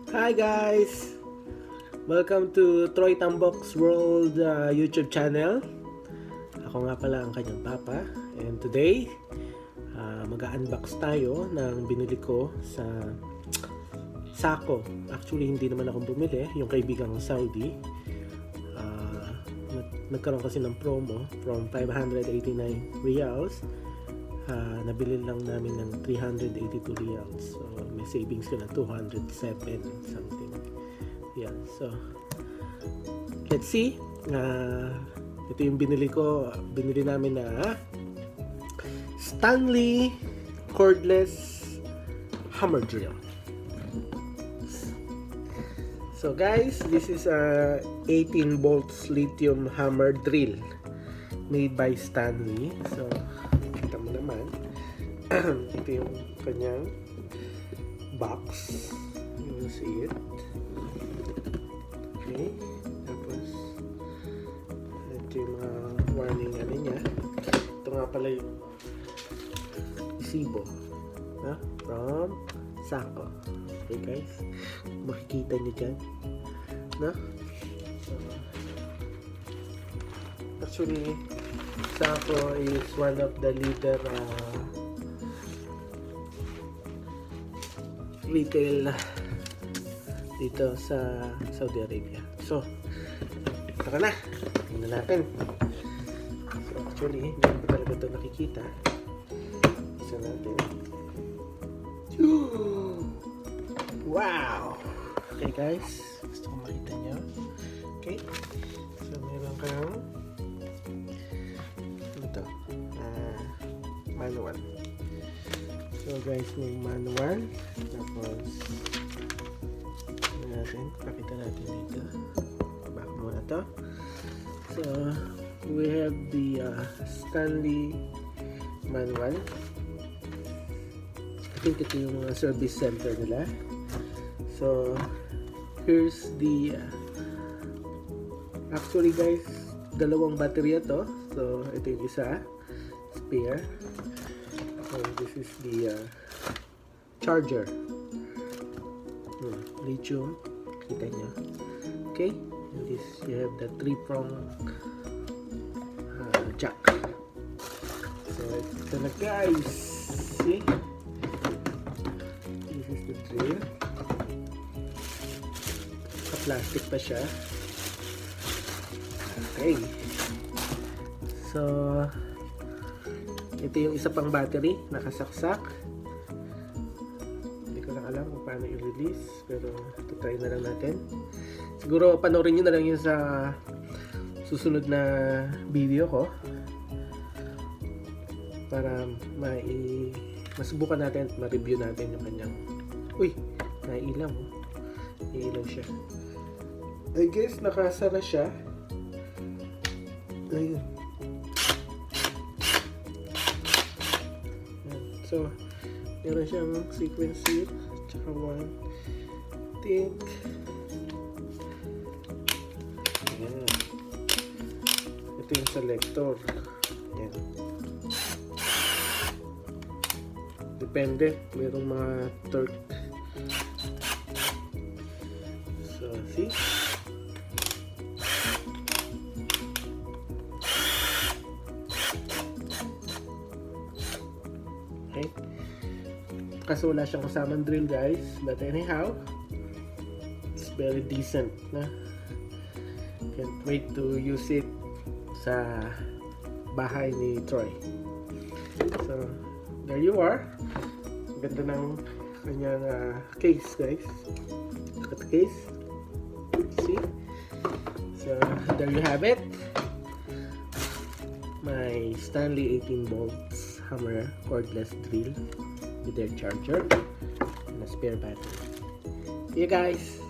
Hi guys! Welcome to TroyTambok'sWorld YouTube channel. Ako nga pala ang kanyang papa. And today, mag-unbox tayo ng binili ko sa Sako. Actually, hindi naman ako bumili. Yung kaibigang Saudi. Nagkaroon kasi ng promo from 589 riyals. Nabili lang namin ng 382 riyals. So, may savings ko na 207 something. Yan. So, let's see. Ito yung binili ko. Binili namin na Stanley Cordless Hammer Drill. So guys, this is a 18 volts lithium hammer drill made by Stanley. So, kita mo naman. Ito yung kanyang box. You will see it. Okay. Tapos, ito yung mga warning ano niya. Ito nga pala yung resibo. From Sako. Okay guys. Makikita niyo dyan. Actually, Sako is one of the leader retail dito sa Saudi Arabia. So, ito na. Tingnan natin. So, actually, hindi ko talaga ito nakikita. Isa natin. Wow! Okay guys, gusto kong makita nyo. Okay, so meron kang ito, manual. So guys, may manual. Tapos pakita natin dito. Back muna to. So we have the Stanley manual. I think ito yung service center nila. So here's the actually guys, dalawang baterya to. So ito yung isa, spare. So this is the charger. Lithium, kita nyo. Okay, and this you have the 3-prong jack. So ito na guys. See, this is the drill. Plastic pa siya. Okay. So, ito yung isa pang battery, nakasaksak. Hindi ko lang alam kung paano i-release, pero ito try na lang natin. Siguro panoorin nyo na lang yun sa susunod na video ko para masubukan natin at ma-review natin yung kanyang nailaw. Nailaw siya. I guess nakasara siya. Ayun. So, meron siyang sequence here. Tsaka one. Think. Ayan. Ito yung selector. Ayan. Depende. Merong mga torque. So, see? Okay. Kaso wala siyang kasamang drill guys, but anyhow, it's very decent na. Can't wait to use it sa bahay ni Troy. So there you are. Ganda ng kanyang case guys. Look at the case. See? So there you have it. My Stanley 18 volts hammer cordless drill with their charger and a spare battery. See you guys!